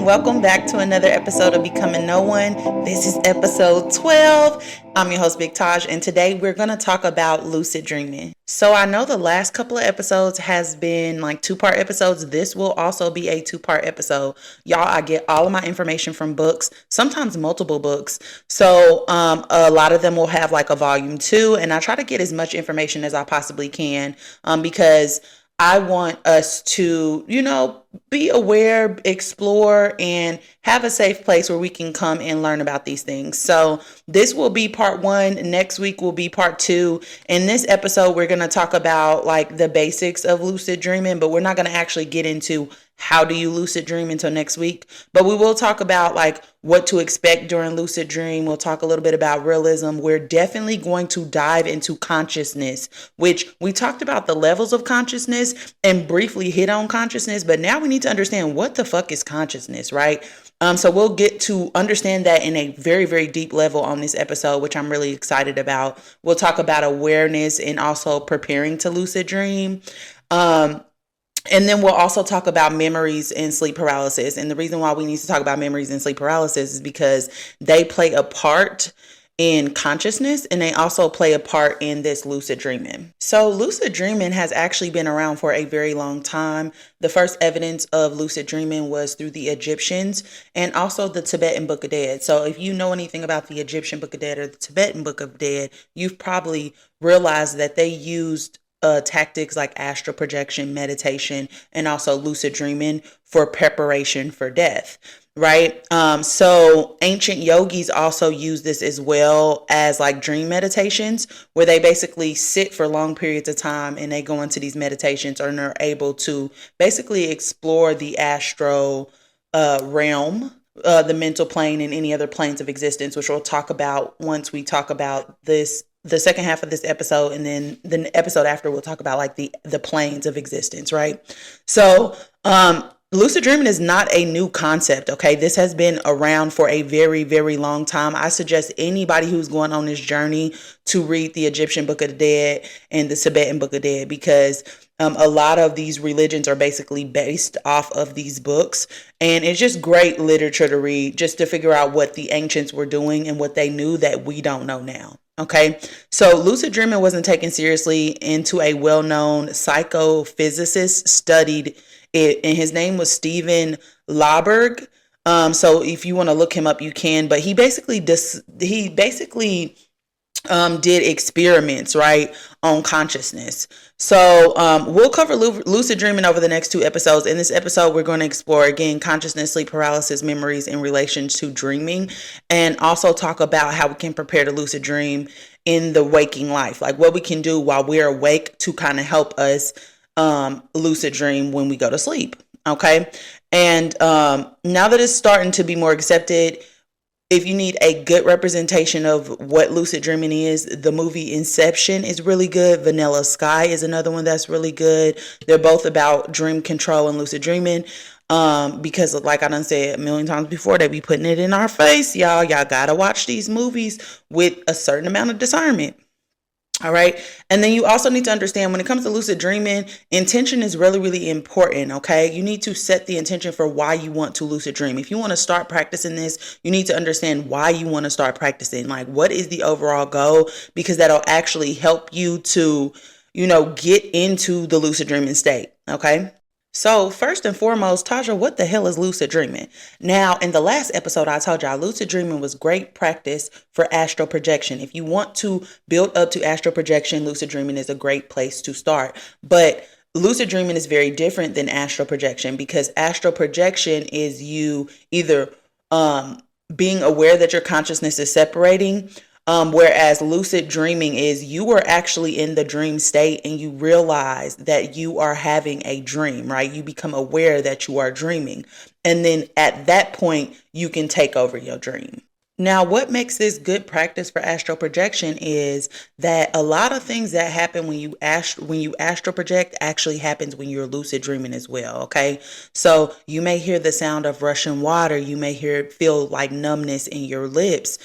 and welcome back to another episode of Becoming No One. This is episode 12. I'm your host, Big Taj, and today we're going to talk about lucid dreaming. So I know the last couple of episodes has been like two-part episodes. This will also be a two-part episode. Y'all, I get all of my information from books, sometimes multiple books. So a lot of them will have like a volume 2, and I try to get as much information as I possibly can because I want us to, be aware, explore, and have a safe place where we can come and learn about these things. So this will be part 1. Next week will be part 2. In this episode, we're going to talk about like the basics of lucid dreaming, but we're not going to actually get into how do you lucid dream until next week. But we will talk about like what to expect during lucid dream. We'll talk a little bit about realism. We're definitely going to dive into consciousness, which we talked about the levels of consciousness and briefly hit on consciousness. But now we need to understand what the fuck is consciousness, right? So we'll get to understand that in a very, very deep level on this episode, which I'm really excited about. We'll talk about awareness and also preparing to lucid dream. And then we'll also talk about memories and sleep paralysis. And the reason why we need to talk about memories and sleep paralysis is because they play a part in consciousness and they also play a part in this lucid dreaming. So lucid dreaming has actually been around for a very long time. The first evidence of lucid dreaming was through the Egyptians and also the Tibetan Book of Dead. So if you know anything about the Egyptian Book of Dead or the Tibetan Book of Dead, you've probably realized that they used tactics like astral projection, meditation, and also lucid dreaming for preparation for death, right? So ancient yogis also use this as well as like dream meditations, where they basically sit for long periods of time and they go into these meditations and are able to basically explore the astral realm, the mental plane, and any other planes of existence, which we'll talk about once we talk about this, the second half of this episode, and then the episode after we'll talk about like the planes of existence, right? So lucid dreaming is not a new concept, okay? This has been around for a very, very long time. I suggest anybody who's going on this journey to read the Egyptian Book of the Dead and the Tibetan Book of the Dead, because a lot of these religions are basically based off of these books. And it's just great literature to read just to figure out what the ancients were doing and what they knew that we don't know now. Okay, so lucid dreaming wasn't taken seriously until a well-known psychophysicist studied it, and his name was Stephen Larberg. So if you want to look him up, you can. But he basically did experiments, right, on consciousness. So we'll cover lucid dreaming over the next 2 episodes. In this episode, we're going to explore, again, consciousness, sleep paralysis, memories in relation to dreaming, and also talk about how we can prepare to lucid dream in the waking life, like what we can do while we're awake to kind of help us lucid dream when we go to sleep. Okay. And now that it's starting to be more accepted, if you need a good representation of what lucid dreaming is, the movie Inception is really good. Vanilla Sky is another one that's really good. They're both about dream control and lucid dreaming. Because like I done said a million times before, they be putting it in our face. Y'all gotta watch these movies with a certain amount of discernment. All right. And then you also need to understand when it comes to lucid dreaming, intention is really, really important. Okay. You need to set the intention for why you want to lucid dream. If you want to start practicing this, you need to understand why you want to start practicing. Like, what is the overall goal? Because that'll actually help you to, get into the lucid dreaming state. Okay. So first and foremost, Taja, what the hell is lucid dreaming? Now, in the last episode, I told y'all lucid dreaming was great practice for astral projection. If you want to build up to astral projection, lucid dreaming is a great place to start. But lucid dreaming is very different than astral projection, because astral projection is you either being aware that your consciousness is separating, whereas lucid dreaming is you are actually in the dream state and you realize that you are having a dream, right? You become aware that you are dreaming. And then at that point, you can take over your dream. Now, what makes this good practice for astral projection is that a lot of things that happen when you astral project actually happens when you're lucid dreaming as well. Okay, so you may hear the sound of rushing water. You may feel like numbness in your lips.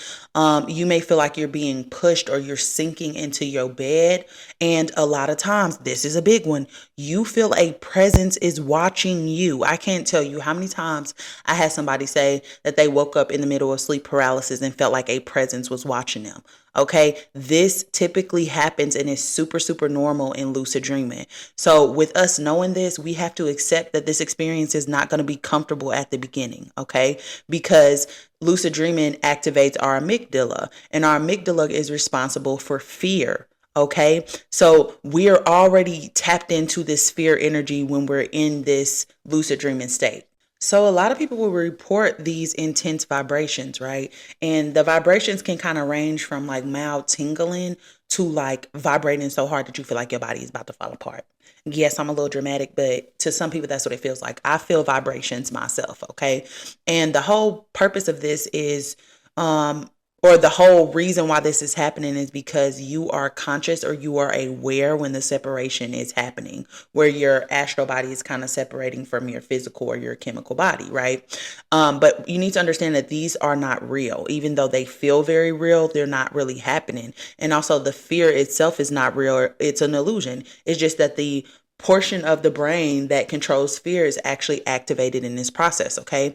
You may feel like you're being pushed or you're sinking into your bed. And a lot of times, this is a big one. You feel a presence is watching you. I can't tell you how many times I had somebody say that they woke up in the middle of sleep paralysis and felt like a presence was watching them. Okay, this typically happens and is super, super normal in lucid dreaming. So, with us knowing this, we have to accept that this experience is not going to be comfortable at the beginning. Okay, because lucid dreaming activates our amygdala, and our amygdala is responsible for fear. Okay, so we are already tapped into this fear energy when we're in this lucid dreaming state. So a lot of people will report these intense vibrations, right? And the vibrations can kind of range from like mild tingling to like vibrating so hard that you feel like your body is about to fall apart. Yes, I'm a little dramatic, but to some people, that's what it feels like. I feel vibrations myself, okay? And the whole purpose of this is um, or the whole reason why this is happening is because you are conscious or you are aware when the separation is happening, where your astral body is kind of separating from your physical or your chemical body, right? But you need to understand that these are not real. Even though they feel very real, they're not really happening. And also, the fear itself is not real, it's an illusion. It's just that the portion of the brain that controls fear is actually activated in this process. Okay.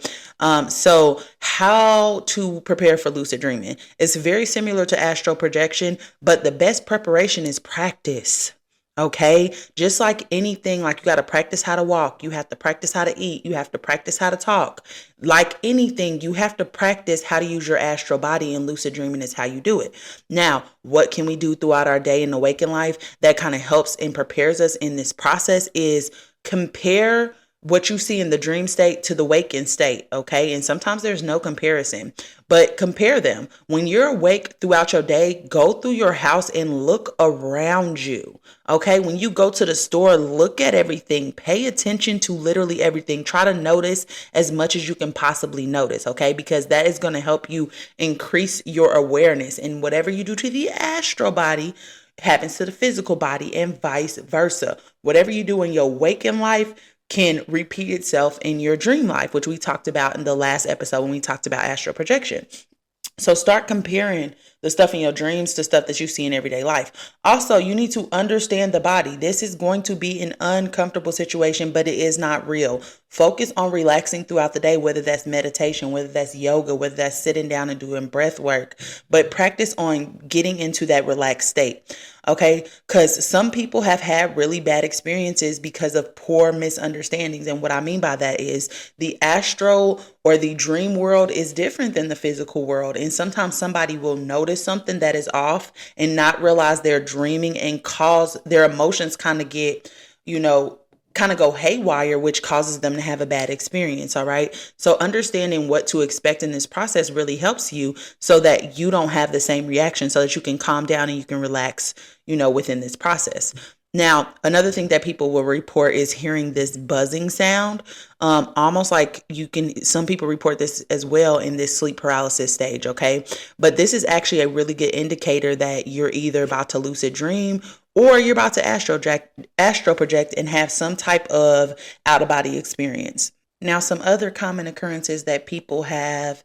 So how to prepare for lucid dreaming? It's very similar to astral projection, but the best preparation is practice. Okay. Just like anything, like you got to practice how to walk. You have to practice how to eat. You have to practice how to talk. Like anything, you have to practice how to use your astral body, and lucid dreaming is how you do it. Now, what can we do throughout our day in the waking life that kind of helps and prepares us in this process is compare what you see in the dream state to the waking state, okay? And sometimes there's no comparison, but compare them. When you're awake throughout your day, go through your house and look around you, okay? When you go to the store, look at everything. Pay attention to literally everything. Try to notice as much as you can possibly notice, okay? Because that is going to help you increase your awareness. And whatever you do to the astral body happens to the physical body and vice versa. Whatever you do in your waking life can repeat itself in your dream life, which we talked about in the last episode when we talked about astral projection. So start comparing the stuff in your dreams to stuff that you see in everyday life. Also, you need to understand the body. This is going to be an uncomfortable situation, but it is not real. Focus on relaxing throughout the day, whether that's meditation, whether that's yoga, whether that's sitting down and doing breath work, but practice on getting into that relaxed state. Okay, because some people have had really bad experiences because of poor misunderstandings. And what I mean by that is the astral or the dream world is different than the physical world. And sometimes somebody will notice something that is off and not realize they're dreaming and cause their emotions kind of get, kind of go haywire, which causes them to have a bad experience. All right. So understanding what to expect in this process really helps you so that you don't have the same reaction, so that you can calm down and you can relax, within this process. Now, another thing that people will report is hearing this buzzing sound, almost like some people report this as well in this sleep paralysis stage, okay? But this is actually a really good indicator that you're either about to lucid dream or you're about to astral project and have some type of out-of-body experience. Now, some other common occurrences that people have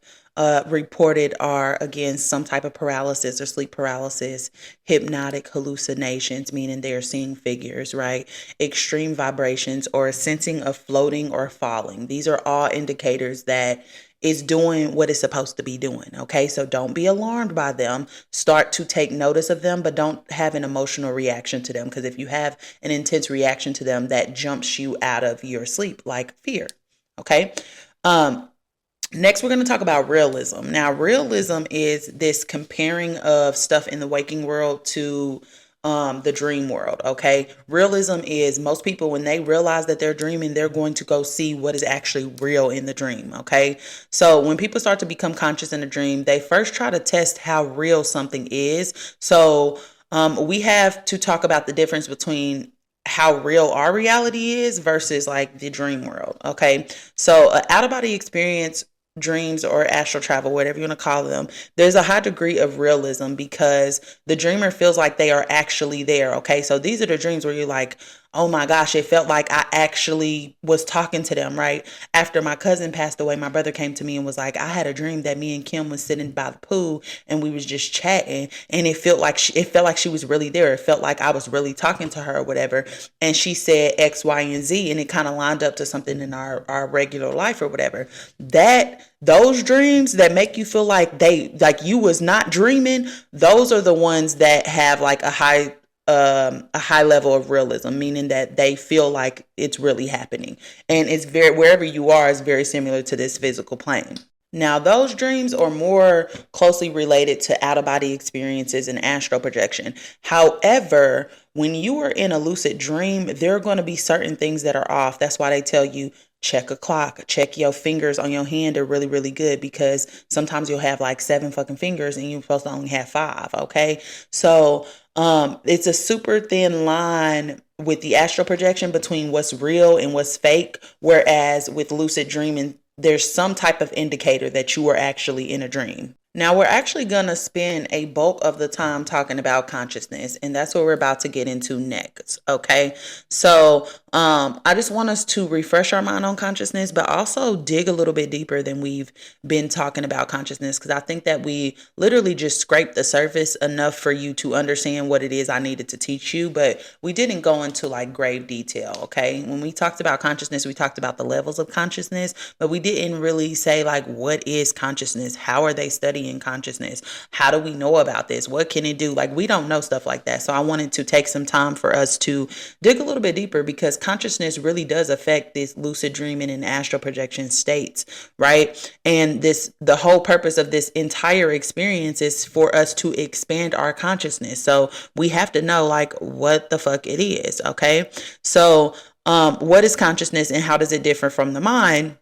reported are, again, some type of paralysis or sleep paralysis, hypnotic hallucinations, meaning they're seeing figures, right? Extreme vibrations or a sensing of floating or falling. These are all indicators that is doing what it's supposed to be doing. Okay. So don't be alarmed by them. Start to take notice of them, but don't have an emotional reaction to them. Because if you have an intense reaction to them, that jumps you out of your sleep, like fear. Okay. Next, we're going to talk about realism. Now, realism is this comparing of stuff in the waking world to the dream world. Okay. Realism is most people, when they realize that they're dreaming, they're going to go see what is actually real in the dream. Okay. So when people start to become conscious in a dream, they first try to test how real something is. So we have to talk about the difference between how real our reality is versus like the dream world. Okay. So an out of body experience dreams or astral travel, whatever you want to call them, there's a high degree of realism because the dreamer feels like they are actually there. Okay. So these are the dreams where you're like, oh my gosh, it felt like I actually was talking to them, right? After my cousin passed away, my brother came to me and was like, I had a dream that me and Kim was sitting by the pool and we was just chatting, and it felt like she was really there. It felt like I was really talking to her or whatever. And she said X, Y, and Z, and it kind of lined up to something in our regular life or whatever. Those dreams that make you feel like you was not dreaming, those are the ones that have like a high level of realism, meaning that they feel like it's really happening. And it's wherever you are is very similar to this physical plane. Now, those dreams are more closely related to out-of-body experiences and astral projection. However, when you are in a lucid dream, there are going to be certain things that are off. That's why they tell you, check a clock, check your fingers on your hand are really, really good, because sometimes you'll have like 7 fucking fingers and you're supposed to only have 5. Okay. So, it's a super thin line with the astral projection between what's real and what's fake. Whereas with lucid dreaming, there's some type of indicator that you are actually in a dream. Now, we're actually going to spend a bulk of the time talking about consciousness, and that's what we're about to get into next. Okay. So, I just want us to refresh our mind on consciousness, but also dig a little bit deeper than we've been talking about consciousness, because I think that we literally just scraped the surface enough for you to understand what it is I needed to teach you, but we didn't go into like grave detail. Okay. When we talked about consciousness, we talked about the levels of consciousness, but we didn't really say like, what is consciousness? How are they studying consciousness? How do we know about this? What can it do? Like, we don't know stuff like that. So I wanted to take some time for us to dig a little bit deeper, because consciousness really does affect this lucid dreaming and astral projection states, right? And the whole purpose of this entire experience is for us to expand our consciousness. So we have to know like what the fuck it is. Okay. So, what is consciousness and how does it differ from the mind?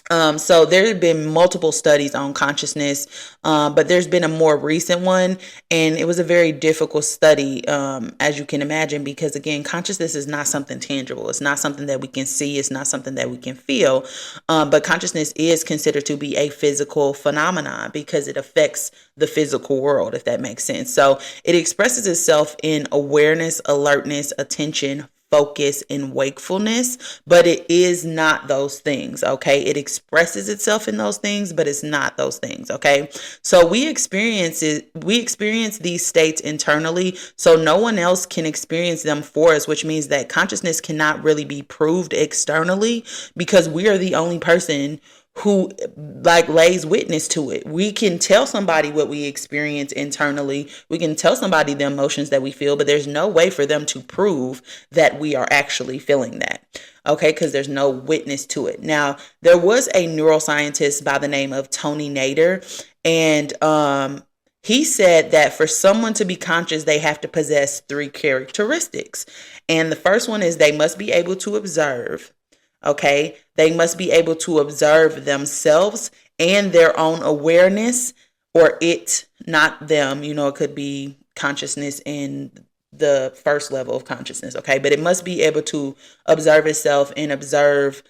So there have been multiple studies on consciousness, but there's been a more recent one, and it was a very difficult study, as you can imagine, because again, consciousness is not something tangible. It's not something that we can see. It's not something that we can feel. But consciousness is considered to be a physical phenomenon because it affects the physical world, if that makes sense. So it expresses itself in awareness, alertness, attention, focus, and wakefulness, but it is not those things. Okay. It expresses itself in those things, but it's not those things. Okay. So we experience these states internally, so no one else can experience them for us, which means that consciousness cannot really be proved externally, because we are the only person who like lays witness to it. We can tell somebody what we experience internally. We can tell somebody the emotions that we feel, but there's no way for them to prove that we are actually feeling that. Okay, because there's no witness to it. Now, there was a neuroscientist by the name of Tony Nader, and he said that for someone to be conscious, they have to possess 3 characteristics. And the first one is they must be able to observe. Okay, they must be able to observe themselves and their own awareness, or it, not them. You know, it could be consciousness in the first level of consciousness. Okay, but it must be able to observe itself and observe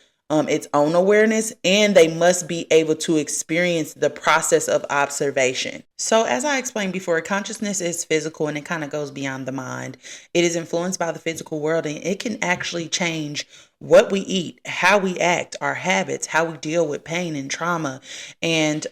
its own awareness, and they must be able to experience the process of observation. So as I explained before, consciousness is physical and it kind of goes beyond the mind. It is influenced by the physical world, and it can actually change what we eat, how we act, our habits, how we deal with pain and trauma. And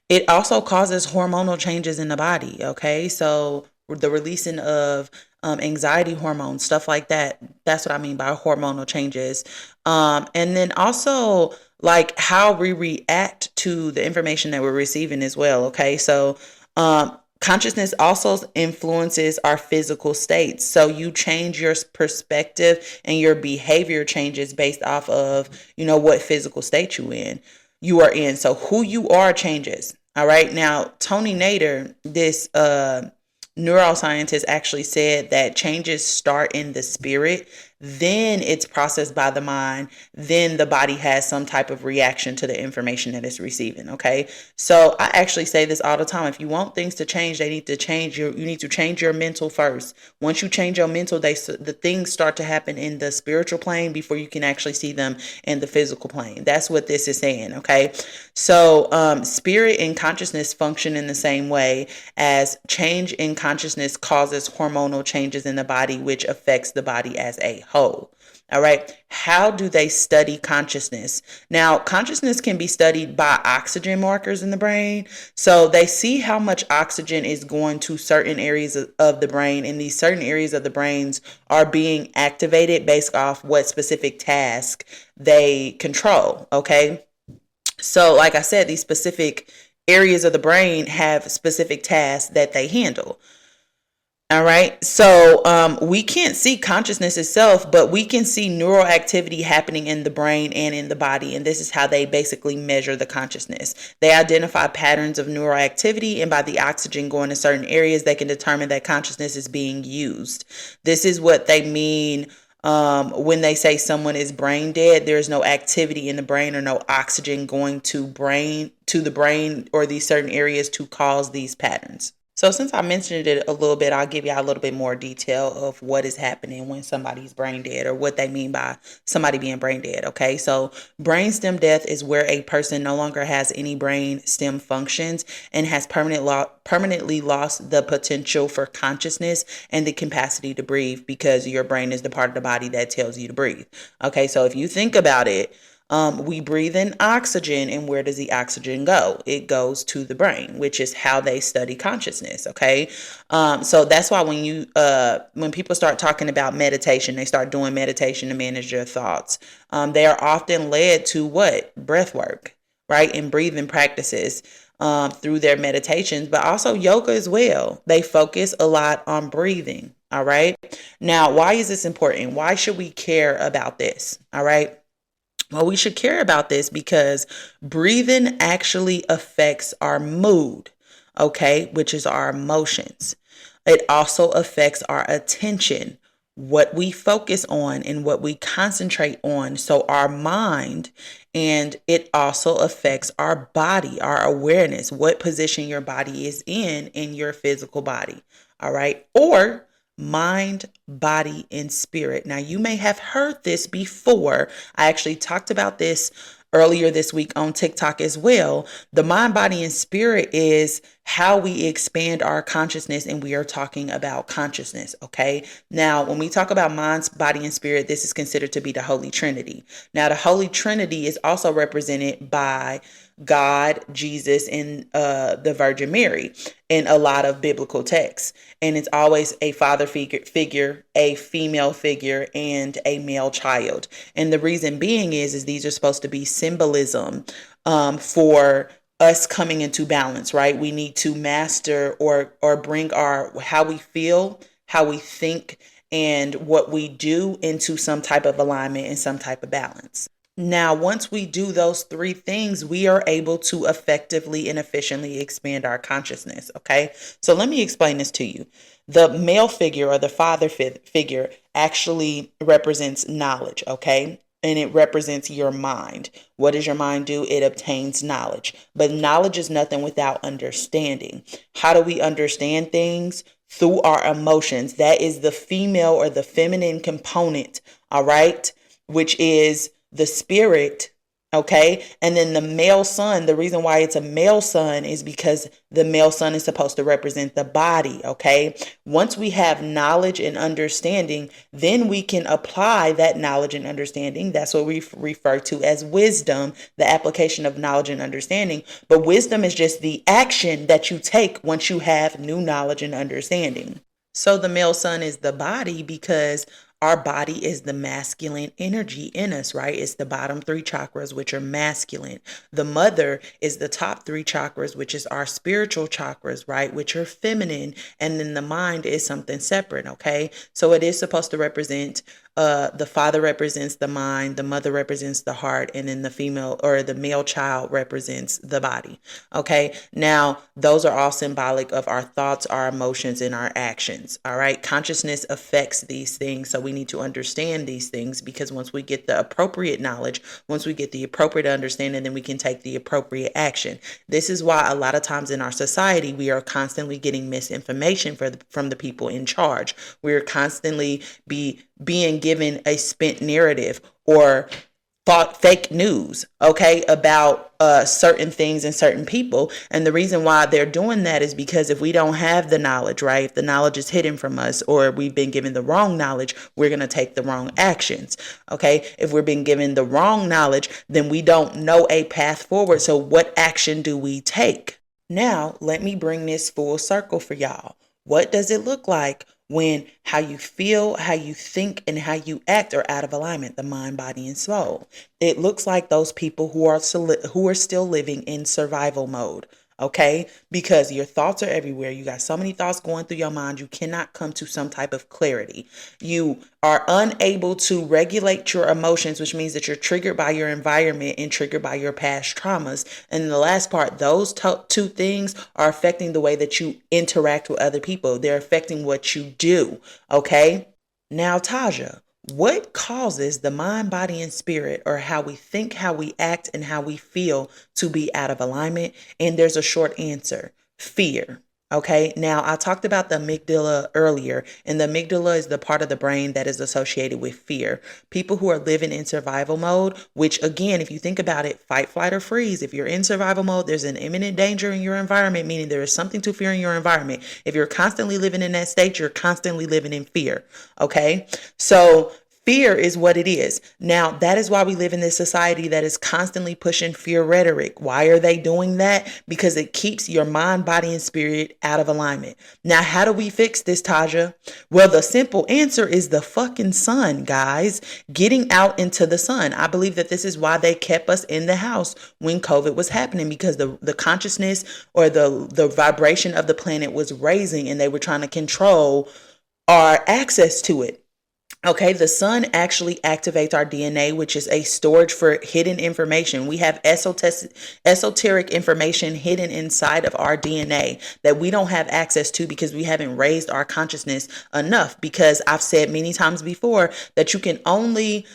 it also causes hormonal changes in the body. Okay, so the releasing of anxiety hormones, stuff like that. That's what I mean by hormonal changes. And then also like how we react to the information that we're receiving as well. Okay, so consciousness also influences our physical states. So you change your perspective and your behavior changes based off of, what physical state you are in. So who you are changes. All right. Now, Tony Nader, this neuroscientist, actually said that changes start in the spirit, then it's processed by the mind, then the body has some type of reaction to the information that it's receiving. Okay, so I actually say this all the time: if you want things to change, they need to change you need to change your mental first. Once you change your mental, the things start to happen in the spiritual plane before you can actually see them in the physical plane. That's what this is saying. Okay, so spirit and consciousness function in the same way, as change in consciousness causes hormonal changes in the body, which affects the body as a whole. All right. How do they study consciousness? Now, consciousness can be studied by oxygen markers in the brain. So they see how much oxygen is going to certain areas of the brain, and these certain areas of the brains are being activated based off what specific task they control. Okay. So, like I said, these specific areas of the brain have specific tasks that they handle. All right. So we can't see consciousness itself, but we can see neural activity happening in the brain and in the body. And this is how they basically measure the consciousness. They identify patterns of neural activity, and by the oxygen going to certain areas, they can determine that consciousness is being used. This is what they mean when they say someone is brain dead. There's no activity in the brain or no oxygen going to the brain or these certain areas to cause these patterns. So since I mentioned it a little bit, I'll give you a little bit more detail of what is happening when somebody's brain dead, or what they mean by somebody being brain dead. Okay, so brainstem death is where a person no longer has any brain stem functions and has permanently lost the potential for consciousness and the capacity to breathe, because your brain is the part of the body that tells you to breathe. Okay, so if you think about it, we breathe in oxygen, and where does the oxygen go? It goes to the brain, which is how they study consciousness. Okay, so that's why when people start talking about meditation, they start doing meditation to manage their thoughts. They are often led to what? Breath work, right, and breathing practices through their meditations, but also yoga as well. They focus a lot on breathing. All right. Now, why is this important? Why should we care about this? All right. Well, we should care about this because breathing actually affects our mood, okay, which is our emotions. It also affects our attention, what we focus on and what we concentrate on. So our mind, and it also affects our body, our awareness, what position your body is in your physical body. All right. Or mind, body, and spirit. Now, you may have heard this before. I actually talked about this earlier this week on TikTok as well. The mind, body, and spirit is how we expand our consciousness, and we are talking about consciousness. Okay. Now, when we talk about mind, body, and spirit, this is considered to be the Holy Trinity. Now, the Holy Trinity is also represented by God, Jesus, and the Virgin Mary in a lot of biblical texts. And it's always a father figure, a female figure, and a male child. And the reason being is these are supposed to be symbolism for us coming into balance, right? We need to master or bring our how we feel, how we think, and what we do into some type of alignment and some type of balance. Now, once we do those three things, we are able to effectively and efficiently expand our consciousness. Okay, so let me explain this to you. The male figure, or the father figure, actually represents knowledge. Okay, and it represents your mind. What does your mind do? It obtains knowledge. But knowledge is nothing without understanding. How do we understand things? Through our emotions. That is the female or the feminine component. All right, which is the spirit. Okay. And then the male sun, the reason why it's a male sun is because the male sun is supposed to represent the body. Okay. Once we have knowledge and understanding, then we can apply that knowledge and understanding. That's what we refer to as wisdom, the application of knowledge and understanding. But wisdom is just the action that you take once you have new knowledge and understanding. So the male sun is the body because our body is the masculine energy in us, right? It's the bottom three chakras, which are masculine. The mother is the top three chakras, which is our spiritual chakras, right? Which are feminine. And then the mind is something separate, okay? So it is supposed to represent the father represents the mind, the mother represents the heart, and then the female or the male child represents the body. Okay. Now, those are all symbolic of our thoughts, our emotions, and our actions. All right. Consciousness affects these things. So we need to understand these things, because once we get the appropriate knowledge, once we get the appropriate understanding, then we can take the appropriate action. This is why a lot of times in our society, we are constantly getting misinformation from the people in charge. We're constantly being given a spent narrative or fake news, okay, about certain things and certain people. And the reason why they're doing that is because if we don't have the knowledge, right, if the knowledge is hidden from us, or we've been given the wrong knowledge, we're going to take the wrong actions. Okay. If we're being given the wrong knowledge, then we don't know a path forward. So what action do we take? Now, let me bring this full circle for y'all. What does it look like when how you feel, how you think, and how you act are out of alignment, the mind, body, and soul? It looks like those people who are still living in survival mode. Okay, because your thoughts are everywhere. You got so many thoughts going through your mind. You cannot come to some type of clarity. You are unable to regulate your emotions, which means that you're triggered by your environment and triggered by your past traumas. And the last part, those two things are affecting the way that you interact with other people. They're affecting what you do. Okay. Now, Taja, what causes the mind, body, and spirit, or how we think, how we act, and how we feel to be out of alignment? And there's a short answer: fear. Okay, now I talked about the amygdala earlier, and the amygdala is the part of the brain that is associated with fear. People who are living in survival mode, which again, if you think about it, fight, flight, or freeze. If you're in survival mode, there's an imminent danger in your environment, meaning there is something to fear in your environment. If you're constantly living in that state, you're constantly living in fear. Okay, so fear is what it is. Now, that is why we live in this society that is constantly pushing fear rhetoric. Why are they doing that? Because it keeps your mind, body, and spirit out of alignment. Now, how do we fix this, Taja? Well, the simple answer is the fucking sun, guys. Getting out into the sun. I believe that this is why they kept us in the house when COVID was happening, because the consciousness or the vibration of the planet was raising, and they were trying to control our access to it. Okay, the sun actually activates our DNA, which is a storage for hidden information. We have esoteric information hidden inside of our DNA that we don't have access to because we haven't raised our consciousness enough. Because I've said many times before that you can only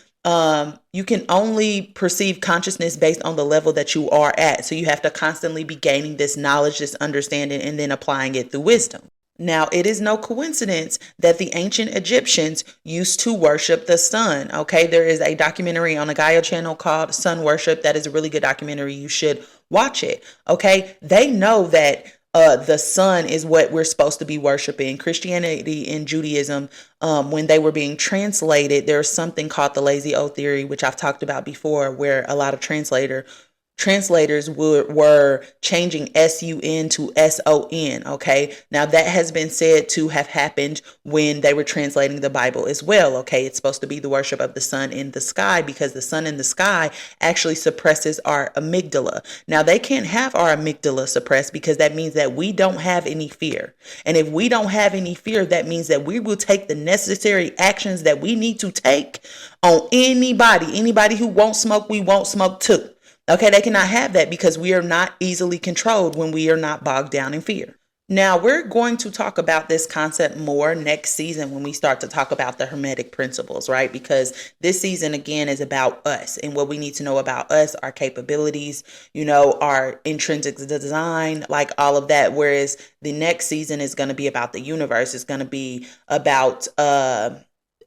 perceive consciousness based on the level that you are at. So you have to constantly be gaining this knowledge, this understanding, and then applying it through wisdom. Now, it is no coincidence that the ancient Egyptians used to worship the sun. Okay, there is a documentary on the Gaia channel called Sun Worship. That is a really good documentary. You should watch it. Okay, they know that the sun is what we're supposed to be worshiping. Christianity and Judaism, when they were being translated, there's something called the lazy O theory, which I've talked about before, where a lot of translators were changing SUN to SON. Okay. Now that has been said to have happened when they were translating the Bible as well. Okay. It's supposed to be the worship of the sun in the sky, because the sun in the sky actually suppresses our amygdala. Now they can't have our amygdala suppressed, because that means that we don't have any fear. And if we don't have any fear, that means that we will take the necessary actions that we need to take on anybody who won't smoke. We won't smoke too. Okay, they cannot have that, because we are not easily controlled when we are not bogged down in fear. Now, we're going to talk about this concept more next season when we start to talk about the Hermetic principles, right? Because this season, again, is about us and what we need to know about us, our capabilities, our intrinsic design, like all of that. Whereas the next season is going to be about the universe. It's going to be about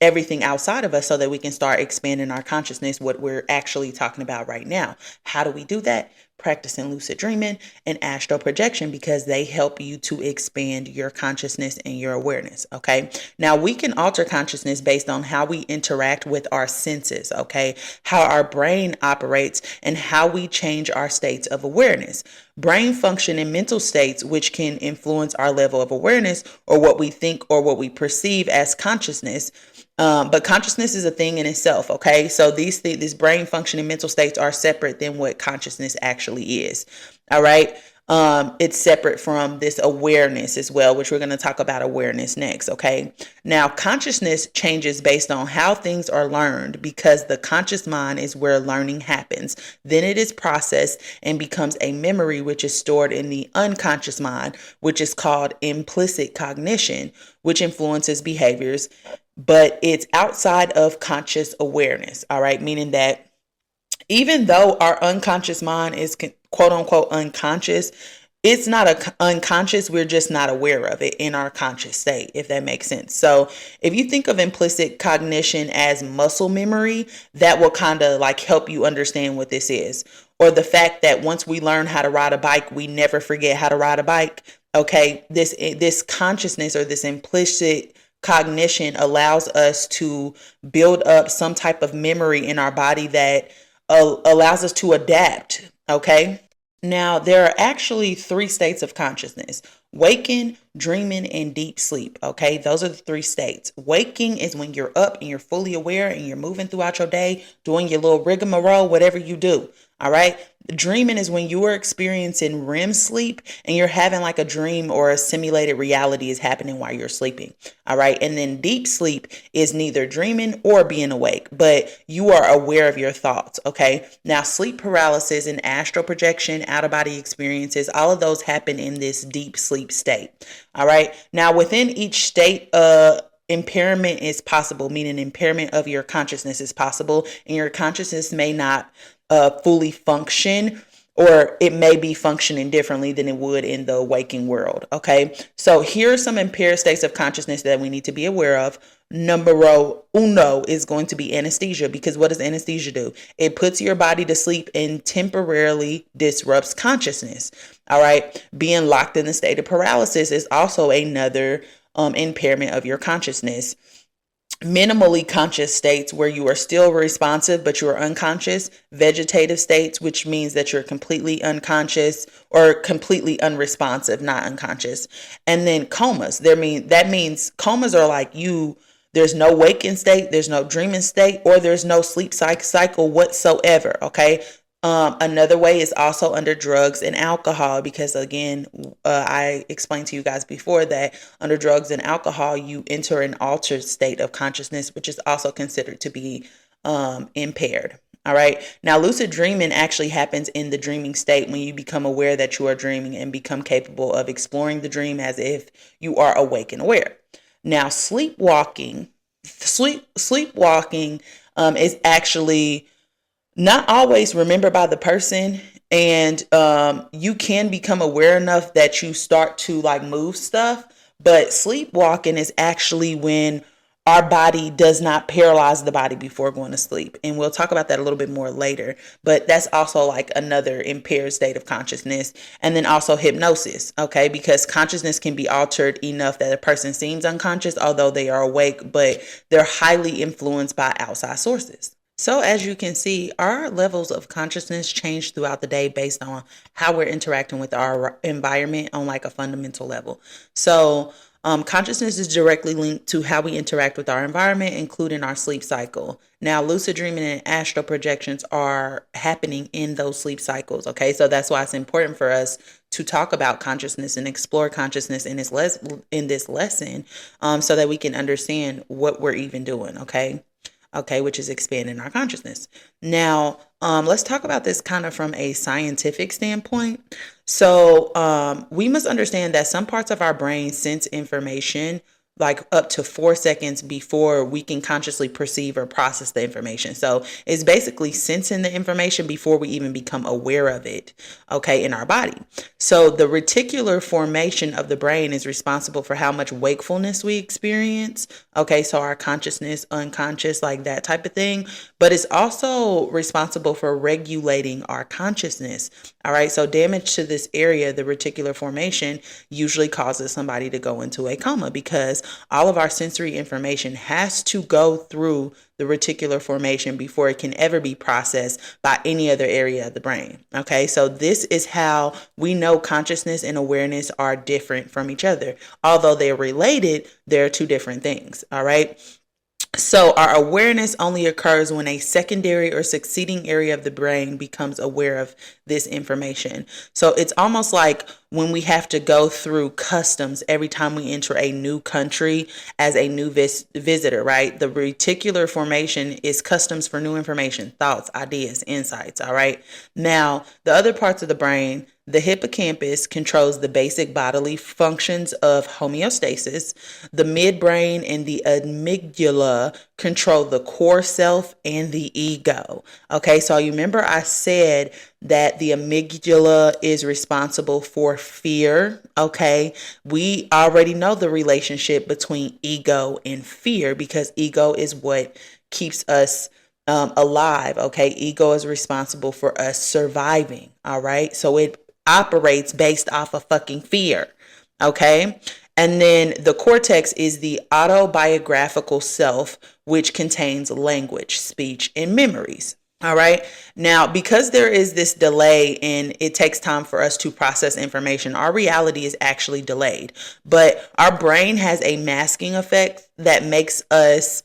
everything outside of us, so that we can start expanding our consciousness, what we're actually talking about right now. How do we do that? Practicing lucid dreaming and astral projection, because they help you to expand your consciousness and your awareness. Okay. Now we can alter consciousness based on how we interact with our senses. Okay. How our brain operates and how we change our states of awareness. Brain function and mental states, which can influence our level of awareness, or what we think or what we perceive as consciousness. But consciousness is a thing in itself. Okay. So these brain function and mental states are separate than what consciousness actually is. All right. It's separate from this awareness as well, which we're going to talk about awareness next. Okay. Now, consciousness changes based on how things are learned because the conscious mind is where learning happens. Then it is processed and becomes a memory, which is stored in the unconscious mind, which is called implicit cognition, which influences behaviors, but it's outside of conscious awareness. All right. Meaning that even though our unconscious mind is quote unquote unconscious, it's not unconscious. We're just not aware of it in our conscious state, if that makes sense. So if you think of implicit cognition as muscle memory, that will kind of like help you understand what this is. Or the fact that once we learn how to ride a bike, we never forget how to ride a bike. Okay, this consciousness or this implicit cognition allows us to build up some type of memory in our body that allows us to adapt. Okay. Now, there are actually three states of consciousness: waking, dreaming, and deep sleep. Okay. Those are the three states. Waking is when you're up and you're fully aware and you're moving throughout your day, doing your little rigmarole, whatever you do. All right. Dreaming is when you are experiencing REM sleep and you're having like a dream or a simulated reality is happening while you're sleeping. All right. And then deep sleep is neither dreaming or being awake, but you are aware of your thoughts. Okay. Now, sleep paralysis and astral projection, out of body experiences, all of those happen in this deep sleep state. All right. Now, within each state, impairment is possible, meaning impairment of your consciousness is possible, and your consciousness may not fully function, or it may be functioning differently than it would in the waking world. Okay, so here are some impaired states of consciousness that we need to be aware of. Numero uno is going to be anesthesia, because what does anesthesia do? It puts your body to sleep and temporarily disrupts consciousness. All right, being locked in the state of paralysis is also another impairment of your consciousness. Minimally conscious states, where you are still responsive but you are unconscious. Vegetative states, which means that you're completely unconscious or completely unresponsive, not unconscious. And then comas. That means comas are like there's no waking state, there's no dreaming state, or there's no sleep cycle whatsoever. Okay. Another way is also under drugs and alcohol, because again, I explained to you guys before that under drugs and alcohol, you enter an altered state of consciousness, which is also considered to be impaired. All right. Now, lucid dreaming actually happens in the dreaming state when you become aware that you are dreaming and become capable of exploring the dream as if you are awake and aware. Now, sleepwalking is actually not always remembered by the person, and you can become aware enough that you start to like move stuff, but sleepwalking is actually when our body does not paralyze the body before going to sleep, and we'll talk about that a little bit more later. But that's also like another impaired state of consciousness. And then also hypnosis. Okay, because consciousness can be altered enough that a person seems unconscious although they are awake, but they're highly influenced by outside sources. So as you can see, our levels of consciousness change throughout the day based on how we're interacting with our environment on like a fundamental level. So consciousness is directly linked to how we interact with our environment, including our sleep cycle. Now, lucid dreaming and astral projections are happening in those sleep cycles. Okay, so that's why it's important for us to talk about consciousness and explore consciousness in this lesson, so that we can understand what we're even doing. Okay, which is expanding our consciousness. Now, let's talk about this kind of from a scientific standpoint. So we must understand that some parts of our brain sense information like up to 4 seconds before we can consciously perceive or process the information. So it's basically sensing the information before we even become aware of it, okay, in our body. So the reticular formation of the brain is responsible for how much wakefulness we experience, okay, so our consciousness, unconscious, like that type of thing, but it's also responsible for regulating our consciousness, all right? So damage to this area, the reticular formation, usually causes somebody to go into a coma, because all of our sensory information has to go through the reticular formation before it can ever be processed by any other area of the brain. Okay, so this is how we know consciousness and awareness are different from each other. Although they're related, they're two different things. All right. So our awareness only occurs when a secondary or succeeding area of the brain becomes aware of this information. So it's almost like when we have to go through customs every time we enter a new country as a new visitor, right? The reticular formation is customs for new information, thoughts, ideas, insights, all right? Now, the other parts of the brain, the hippocampus controls the basic bodily functions of homeostasis. The midbrain and the amygdala control the core self and the ego. Okay, so you remember I said that the amygdala is responsible for fear. Okay, we already know the relationship between ego and fear because ego is what keeps us alive. Okay, ego is responsible for us surviving. All right, so it operates based off of fucking fear. Okay. And then the cortex is the autobiographical self, which contains language, speech, and memories. All right. Now, because there is this delay and it takes time for us to process information, our reality is actually delayed. But our brain has a masking effect that makes us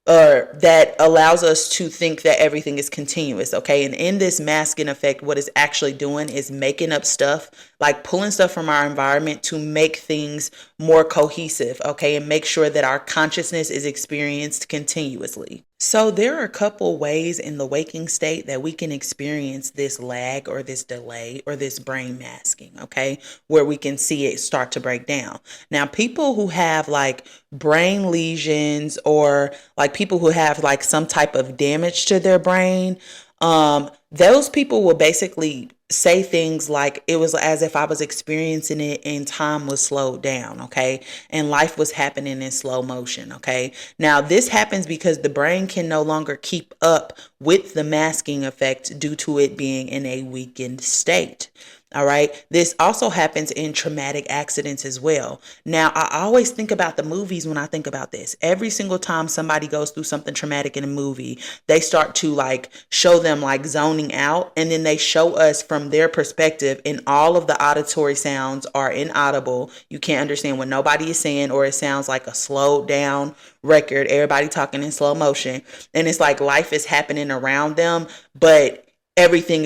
or that allows us to think that everything is continuous. Okay. And in this masking effect, what it's actually doing is making up stuff, like pulling stuff from our environment to make things more cohesive. Okay. And make sure that our consciousness is experienced continuously. So there are a couple ways in the waking state that we can experience this lag or this delay or this brain masking, okay, where we can see it start to break down. Now, people who have like brain lesions or like people who have like some type of damage to their brain, those people will basically say things like it was as if I was experiencing it and time was slowed down, okay? And life was happening in slow motion, okay? Now, this happens because the brain can no longer keep up with the masking effect due to it being in a weakened state. All right. This also happens in traumatic accidents as well. Now, I always think about the movies when I think about this. Every single time somebody goes through something traumatic in a movie, they start to like show them like zoning out, and then they show us from their perspective, and all of the auditory sounds are inaudible. You can't understand what nobody is saying, or it sounds like a slowed down record, everybody talking in slow motion. And it's like life is happening around them, but everything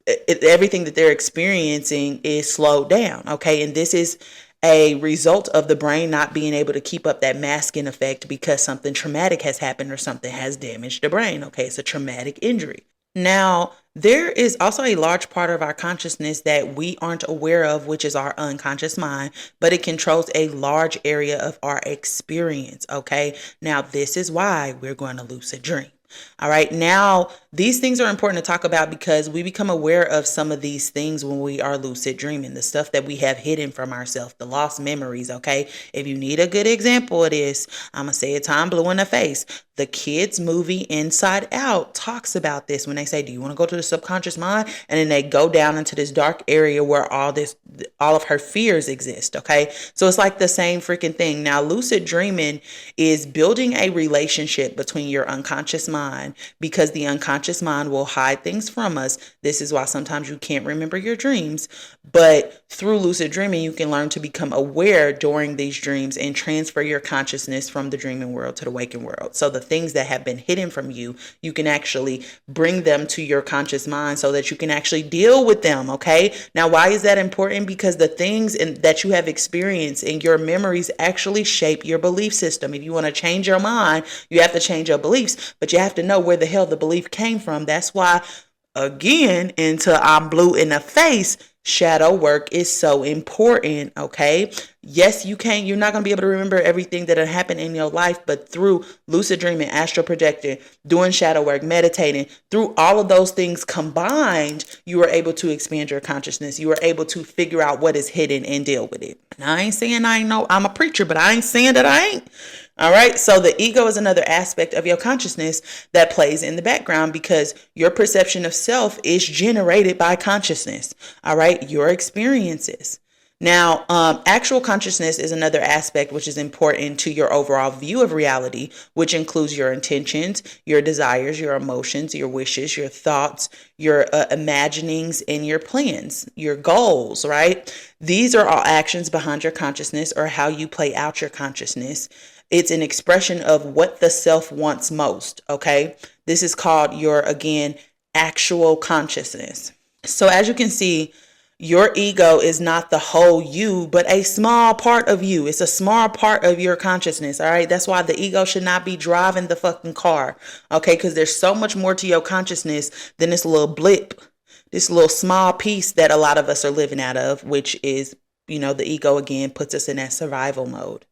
that they're experiencing is slowed down. Okay. And this is a result of the brain not being able to keep up that masking effect because something traumatic has happened or something has damaged the brain. Okay. It's a traumatic injury. Now, there is also a large part of our consciousness that we aren't aware of, which is our unconscious mind, but it controls a large area of our experience. Okay. Now, this is why we're going to lucid dream. All right. Now, these things are important to talk about because we become aware of some of these things when we are lucid dreaming, the stuff that we have hidden from ourselves, the lost memories. Okay. If you need a good example of this, I'm going to say it time blue in the face. The kids' movie Inside Out talks about this when they say, do you want to go to the subconscious mind? And then they go down into this dark area where all of her fears exist. Okay. So it's like the same freaking thing. Now, lucid dreaming is building a relationship between your unconscious mind because the unconscious mind will hide things from us. This is why sometimes you can't remember your dreams. But through lucid dreaming, you can learn to become aware during these dreams and transfer your consciousness from the dreaming world to the waking world. So the things that have been hidden from you, you can actually bring them to your conscious mind so that you can actually deal with them. Okay. Now, why is that important? Because the things that you have experienced in your memories actually shape your belief system. If you want to change your mind, you have to change your beliefs, but you have to know where the hell the belief came from. That's why, again, until I'm blue in the face, shadow work is so important. Okay. Yes, you're not going to be able to remember everything that had happened in your life, but through lucid dreaming, astral projecting, doing shadow work, meditating, through all of those things combined, you are able to expand your consciousness. You are able to figure out what is hidden and deal with it. Now, I ain't saying I ain't know I'm a preacher, but I ain't saying that I ain't. All right. So the ego is another aspect of your consciousness that plays in the background because your perception of self is generated by consciousness. All right. Your experiences. Now, actual consciousness is another aspect which is important to your overall view of reality, which includes your intentions, your desires, your emotions, your wishes, your thoughts, your imaginings, and your plans, your goals, right? These are all actions behind your consciousness or how you play out your consciousness. It's an expression of what the self wants most. Okay. This is called your, again, actual consciousness. So as you can see, your ego is not the whole you, but a small part of you. It's a small part of your consciousness. All right. That's why the ego should not be driving the fucking car. Okay. Because there's so much more to your consciousness than this little blip, this little small piece that a lot of us are living out of, which is, the ego again puts us in that survival mode.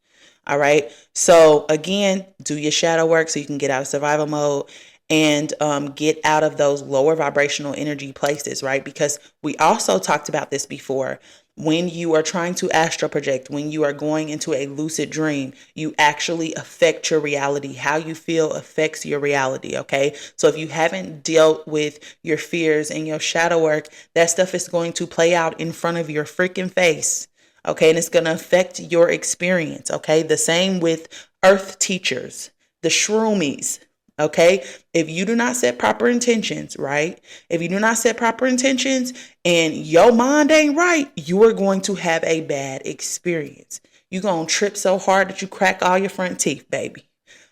All right. So again, do your shadow work so you can get out of survival mode and get out of those lower vibrational energy places, right? Because we also talked about this before. When you are trying to astral project, when you are going into a lucid dream, you actually affect your reality. How you feel affects your reality, okay? So if you haven't dealt with your fears and your shadow work, that stuff is going to play out in front of your freaking face, okay? And it's going to affect your experience, okay? The same with earth teachers, the shroomies. Okay. If you do not set proper intentions, right? If you do not set proper intentions and your mind ain't right, you are going to have a bad experience. You're going to trip so hard that you crack all your front teeth, baby.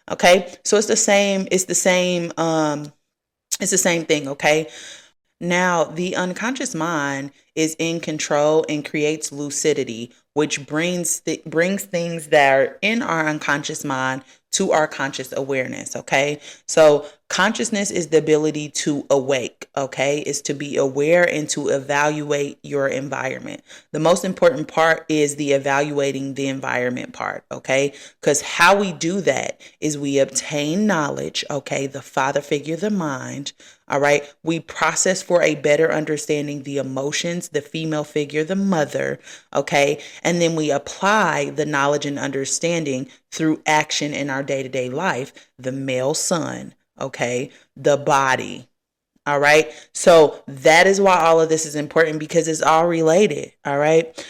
Okay. So it's the same thing. Okay. Now, the unconscious mind is in control and creates lucidity, which brings things that are in our unconscious mind to our conscious awareness. Okay. So consciousness is the ability to awake. Okay. Is to be aware and to evaluate your environment. The most important part is the evaluating the environment part. Okay. Because how we do that is we obtain knowledge. Okay. The father figure, the mind. All right. We process for a better understanding the emotions, the female figure, the mother. Okay. And then we apply the knowledge and understanding through action in our day-to-day life, the male son. Okay. The body. All right. So that is why all of this is important, because it's all related. All right.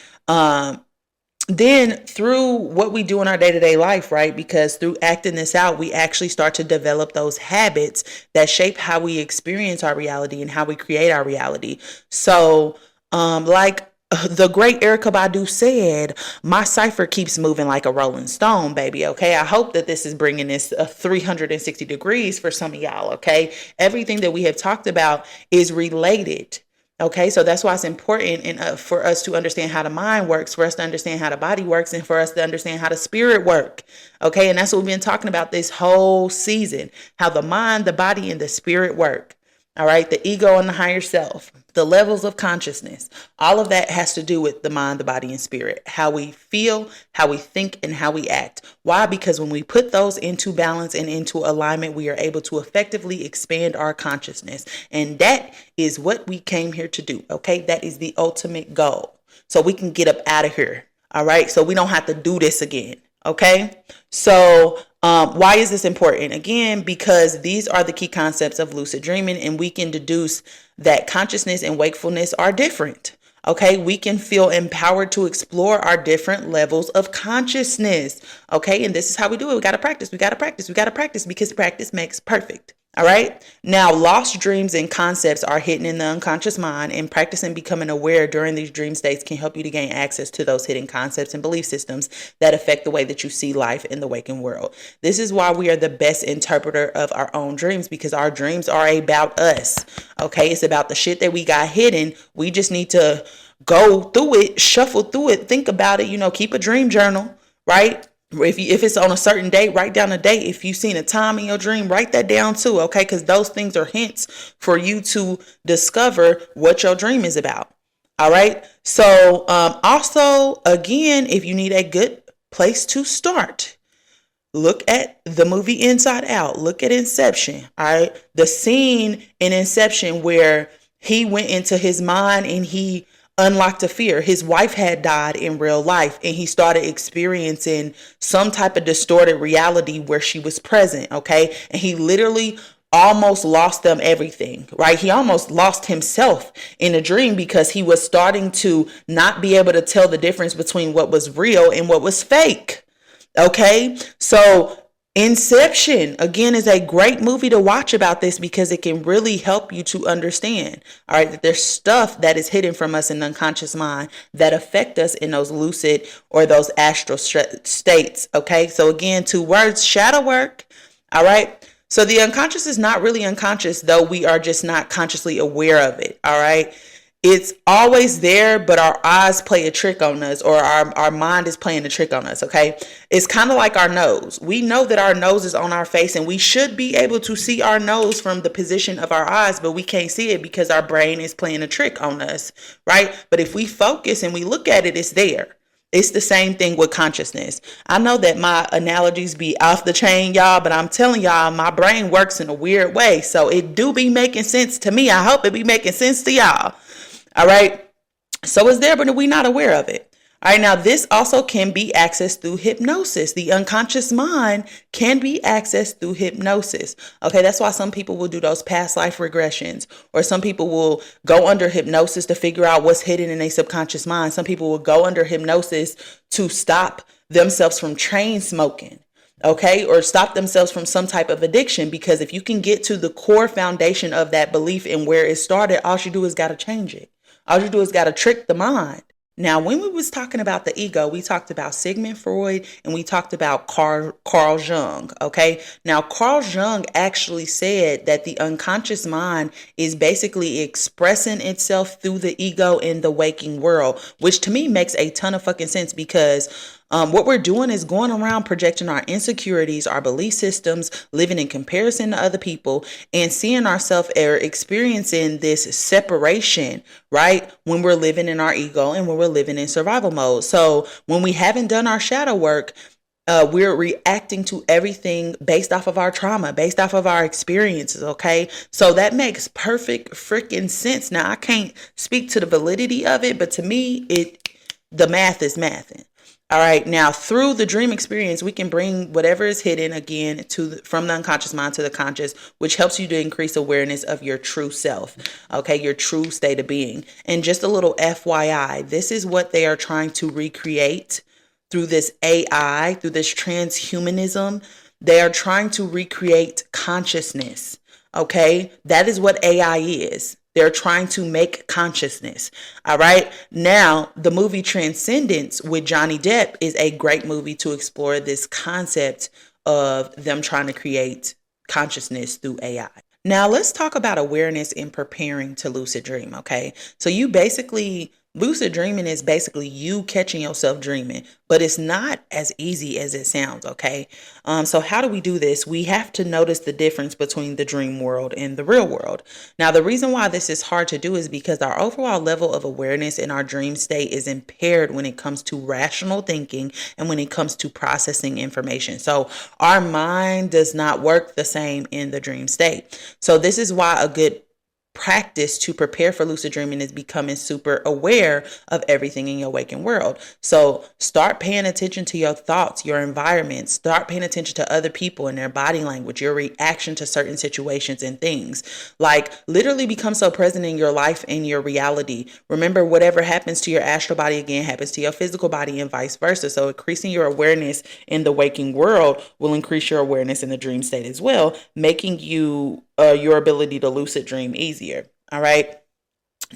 Then through what we do in our day-to-day life, right? Because through acting this out, we actually start to develop those habits that shape how we experience our reality and how we create our reality. So, like the great Erykah Badu said, my cipher keeps moving like a rolling stone, baby. Okay. I hope that this is bringing this 360 degrees for some of y'all. Okay. Everything that we have talked about is related. Okay, so that's why it's important for us to understand how the mind works, for us to understand how the body works, and for us to understand how the spirit work. Okay, and that's what we've been talking about this whole season, how the mind, the body, and the spirit work. All right, the ego and the higher self, the levels of consciousness, all of that has to do with the mind, the body, and spirit, how we feel, how we think, and how we act. Why? Because when we put those into balance and into alignment, we are able to effectively expand our consciousness. And that is what we came here to do. Okay, that is the ultimate goal. So we can get up out of here. All right, so we don't have to do this again. Okay, so why is this important? Again, because these are the key concepts of lucid dreaming, and we can deduce that consciousness and wakefulness are different. Okay, we can feel empowered to explore our different levels of consciousness. Okay, and this is how we do it. We got to practice. We got to practice. We got to practice, because practice makes perfect. All right. Now, lost dreams and concepts are hidden in the unconscious mind, and practicing becoming aware during these dream states can help you to gain access to those hidden concepts and belief systems that affect the way that you see life in the waking world. This is why we are the best interpreter of our own dreams, because our dreams are about us. Okay. It's about the shit that we got hidden. We just need to go through it, shuffle through it, think about it, keep a dream journal, right? If it's on a certain date, write down a date. If you've seen a time in your dream, write that down too, okay? Because those things are hints for you to discover what your dream is about, all right? So also, again, if you need a good place to start, look at the movie Inside Out. Look at Inception, all right? The scene in Inception where he went into his mind and he unlocked a fear. His wife had died in real life, and he started experiencing some type of distorted reality where she was present. Okay. And he literally almost lost them everything, right? He almost lost himself in a dream because he was starting to not be able to tell the difference between what was real and what was fake. Okay. So Inception, again, is a great movie to watch about this because it can really help you to understand, all right, that there's stuff that is hidden from us in the unconscious mind that affect us in those lucid or those astral states, okay? So again, 2 words, shadow work, all right? So the unconscious is not really unconscious, though we are just not consciously aware of it, all right? It's always there, but our eyes play a trick on us, or our mind is playing a trick on us, okay? It's kind of like our nose. We know that our nose is on our face, and we should be able to see our nose from the position of our eyes, but we can't see it because our brain is playing a trick on us, right? But if we focus and we look at it, it's there. It's the same thing with consciousness. I know that my analogies be off the chain, y'all, but I'm telling y'all, my brain works in a weird way. So it do be making sense to me. I hope it be making sense to y'all. All right. So it's there, but we're not aware of it. All right. Now, this also can be accessed through hypnosis. The unconscious mind can be accessed through hypnosis. Okay. That's why some people will do those past life regressions, or some people will go under hypnosis to figure out what's hidden in their subconscious mind. Some people will go under hypnosis to stop themselves from chain smoking. Okay, or stop themselves from some type of addiction, because if you can get to the core foundation of that belief and where it started, all you do is got to change it. All you do is got to trick the mind. Now, when we was talking about the ego, we talked about Sigmund Freud and we talked about Carl Jung, okay? Now, Carl Jung actually said that the unconscious mind is basically expressing itself through the ego in the waking world, which to me makes a ton of fucking sense, because what we're doing is going around projecting our insecurities, our belief systems, living in comparison to other people, and seeing ourselves or experiencing this separation, right? When we're living in our ego and when we're living in survival mode. So when we haven't done our shadow work, we're reacting to everything based off of our trauma, based off of our experiences, okay? So that makes perfect freaking sense. Now, I can't speak to the validity of it, but to me, the math is mathing. All right. Now, through the dream experience, we can bring whatever is hidden again from the unconscious mind to the conscious, which helps you to increase awareness of your true self. Okay. Your true state of being. And just a little FYI, this is what they are trying to recreate through this AI, through this transhumanism. They are trying to recreate consciousness. Okay. That is what AI is. They're trying to make consciousness. All right. Now, the movie Transcendence with Johnny Depp is a great movie to explore this concept of them trying to create consciousness through AI. Now, let's talk about awareness in preparing to lucid dream. Okay. So lucid dreaming is basically you catching yourself dreaming, but it's not as easy as it sounds, okay? So how do we do this? We have to notice the difference between the dream world and the real world. Now, the reason why this is hard to do is because our overall level of awareness in our dream state is impaired when it comes to rational thinking and when it comes to processing information. So our mind does not work the same in the dream state. So this is why a good practice to prepare for lucid dreaming is becoming super aware of everything in your waking world. So start paying attention to your thoughts, your environment. Start paying attention to other people and their body language, your reaction to certain situations and things. Like literally become so present in your life and your reality. Remember, whatever happens to your astral body again happens to your physical body and vice versa. So increasing your awareness in the waking world will increase your awareness in the dream state as well, making your ability to lucid dream easier. All right.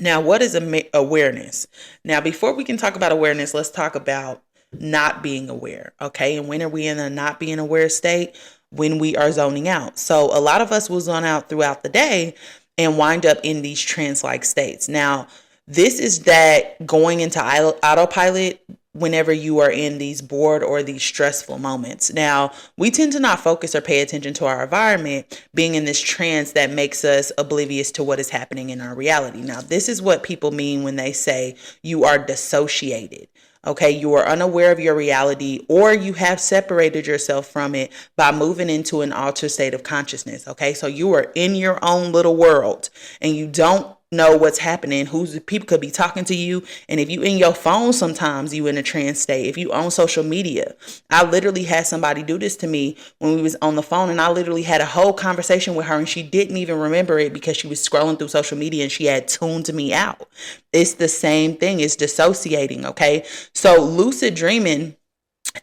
Now, what is awareness? Now, before we can talk about awareness, let's talk about not being aware. Okay. And when are we in a not being aware state? When we are zoning out. So a lot of us will zone out throughout the day and wind up in these trance-like states. Now, this is that going into autopilot whenever you are in these bored or these stressful moments. Now, we tend to not focus or pay attention to our environment, being in this trance that makes us oblivious to what is happening in our reality. Now, this is what people mean when they say you are dissociated. Okay, you are unaware of your reality, or you have separated yourself from it by moving into an altered state of consciousness. Okay, so you are in your own little world and you don't know what's happening. People could be talking to you, and if you in your phone, sometimes you in a trance state. If you on social media, I literally had somebody do this to me when we was on the phone, and I literally had a whole conversation with her, and she didn't even remember it because she was scrolling through social media and she had tuned me out. It's the same thing. It's dissociating. Okay, so lucid dreaming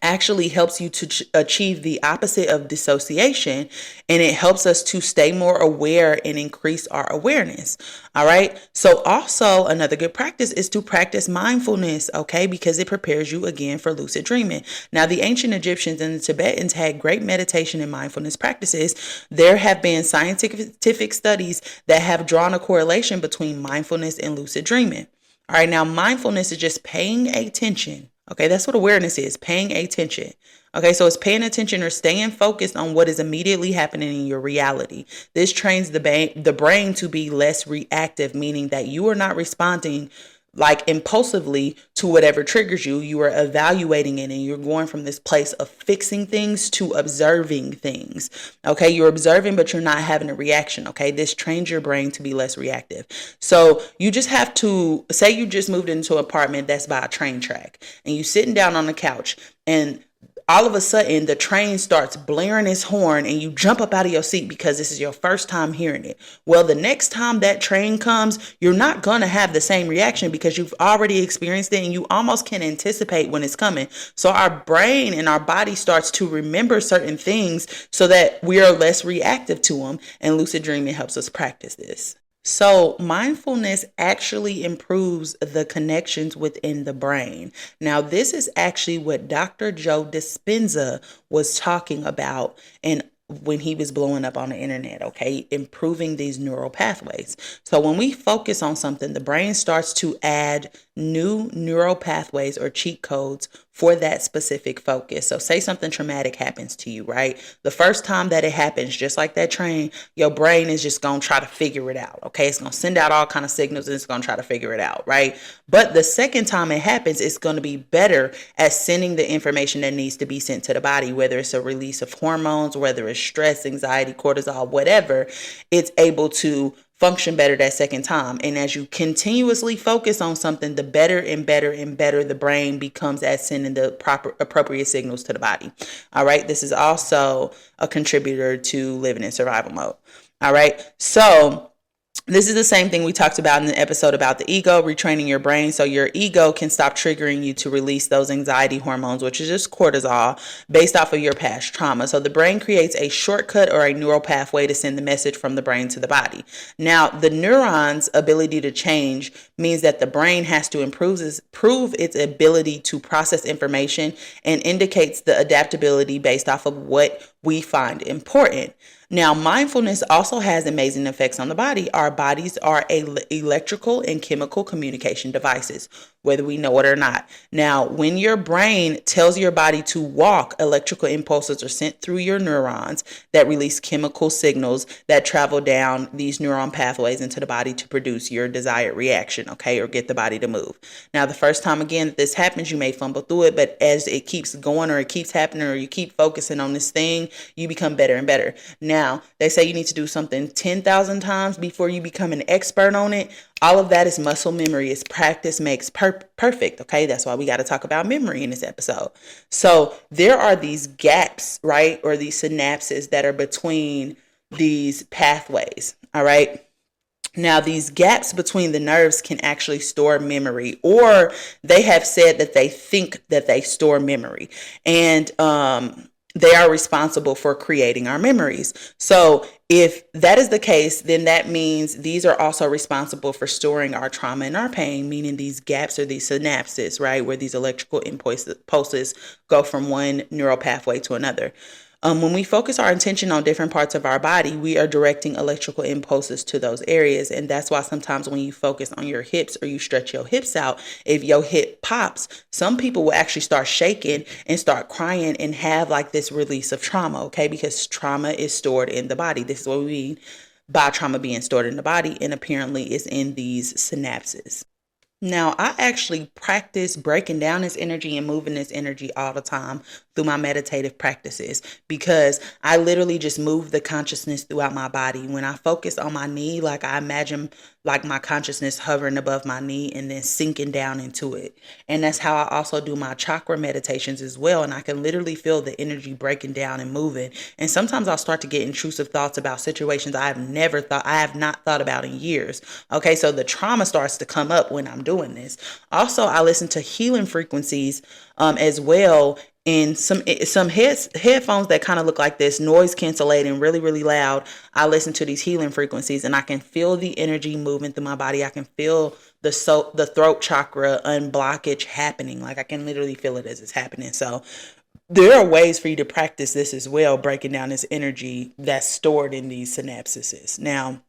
actually helps you to achieve the opposite of dissociation, and it helps us to stay more aware and increase our awareness. All right, so also another good practice is to practice mindfulness, okay, because it prepares you again for lucid dreaming. Now, the ancient Egyptians and the Tibetans had great meditation and mindfulness practices. There have been scientific studies that have drawn a correlation between mindfulness and lucid dreaming. All right, now mindfulness is just paying attention. Okay, that's what awareness is, paying attention. Okay, so it's paying attention or staying focused on what is immediately happening in your reality. This trains the brain to be less reactive, meaning that you are not responding like impulsively to whatever triggers you. You are evaluating it, and you're going from this place of fixing things to observing things. Okay, you're observing, but you're not having a reaction. Okay, this trains your brain to be less reactive. So you just have to say you just moved into an apartment that's by a train track, and you sitting down on the couch, and all of a sudden the train starts blaring its horn, and you jump up out of your seat because this is your first time hearing it. Well, the next time that train comes, you're not going to have the same reaction because you've already experienced it, and you almost can anticipate when it's coming. So our brain and our body starts to remember certain things so that we are less reactive to them, and lucid dreaming helps us practice this. So, mindfulness actually improves the connections within the brain. Now, this is actually what Dr. Joe Dispenza was talking about when he was blowing up on the internet, okay, improving these neural pathways. So when we focus on something, the brain starts to add new neural pathways or cheat codes for that specific focus. So say something traumatic happens to you, right? The first time that it happens, just like that train, your brain is just going to try to figure it out, okay? It's going to send out all kind of signals, and it's going to try to figure it out, right? But the second time it happens, it's going to be better at sending the information that needs to be sent to the body, whether it's a release of hormones, whether it's stress, anxiety, cortisol, whatever. It's able to function better that second time. And as you continuously focus on something, the better and better and better the brain becomes at sending the proper appropriate signals to the body. All right. This is also a contributor to living in survival mode. All right. So this is the same thing we talked about in the episode about the ego, retraining your brain so your ego can stop triggering you to release those anxiety hormones, which is just cortisol, based off of your past trauma. So the brain creates a shortcut or a neural pathway to send the message from the brain to the body. Now, the neuron's ability to change means that the brain has to improve its ability to process information, and indicates the adaptability based off of what we find important. Now, mindfulness also has amazing effects on the body. Our bodies are electrical and chemical communication devices, whether we know it or not. Now, when your brain tells your body to walk, electrical impulses are sent through your neurons that release chemical signals that travel down these neuron pathways into the body to produce your desired reaction, okay, or get the body to move. Now, the first time again that this happens, you may fumble through it, but as it keeps going, or it keeps happening, or you keep focusing on this thing, you become better and better. Now, they say you need to do something 10,000 times before you become an expert on it. All of that is muscle memory. It's practice makes perfect. Okay. That's why we got to talk about memory in this episode. So there are these gaps, right? Or these synapses that are between these pathways. All right. Now, these gaps between the nerves can actually store memory, or they have said that they think that they store memory. And, they are responsible for creating our memories. So if that is the case, then that means these are also responsible for storing our trauma and our pain, meaning these gaps or these synapses, right, where these electrical impulses go from one neural pathway to another. When we focus our attention on different parts of our body, we are directing electrical impulses to those areas. And that's why sometimes when you focus on your hips or you stretch your hips out, if your hip pops, some people will actually start shaking and start crying and have like this release of trauma, okay? Because trauma is stored in the body. This is what we mean by trauma being stored in the body, and apparently is in these synapses. Now, I actually practice breaking down this energy and moving this energy all the time through my meditative practices, because I literally just move the consciousness throughout my body. When I focus on my knee, like I imagine like my consciousness hovering above my knee and then sinking down into it. And that's how I also do my chakra meditations as well. And I can literally feel the energy breaking down and moving. And sometimes I'll start to get intrusive thoughts about situations I have not thought about in years. Okay, so the trauma starts to come up when I'm doing this. Also, I listen to healing frequencies as well, and some headphones that kind of look like this, noise cancellating, really, really loud. I listen to these healing frequencies, and I can feel the energy moving through my body. I can feel the throat chakra unblockage happening. Like, I can literally feel it as it's happening. So there are ways for you to practice this as well, breaking down this energy that's stored in these synapses. Now,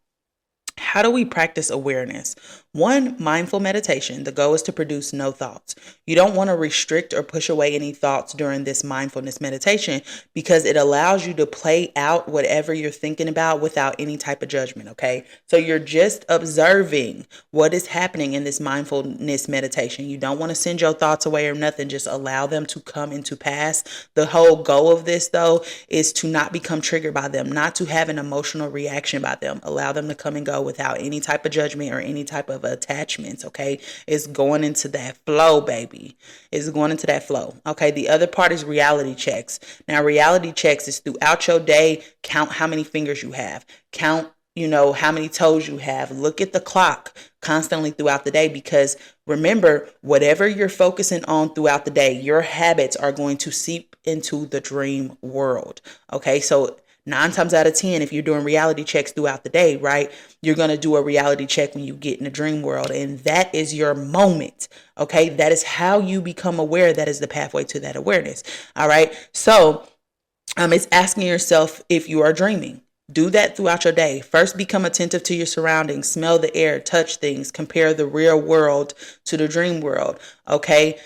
how do we practice awareness? One, mindful meditation. The goal is to produce no thoughts. You don't want to restrict or push away any thoughts during this mindfulness meditation because it allows you to play out whatever you're thinking about without any type of judgment, okay? So you're just observing what is happening in this mindfulness meditation. You don't want to send your thoughts away or nothing. Just allow them to come into pass. The whole goal of this, though, is to not become triggered by them, not to have an emotional reaction by them. Allow them to come and go without any type of judgment or any type of attachments, okay? It's going into that flow, baby. It's going into that flow, okay? The other part is reality checks. Now, reality checks is throughout your day, count how many fingers you have. Count, how many toes you have. Look at the clock constantly throughout the day, because remember, whatever you're focusing on throughout the day, your habits are going to seep into the dream world, okay? So 9 times out of 10, if you're doing reality checks throughout the day, right, you're going to do a reality check when you get in the dream world. And that is your moment. Okay. That is how you become aware. That is the pathway to that awareness. All right. So it's asking yourself if you are dreaming. Do that throughout your day. First, become attentive to your surroundings. Smell the air, touch things, compare the real world to the dream world. Okay.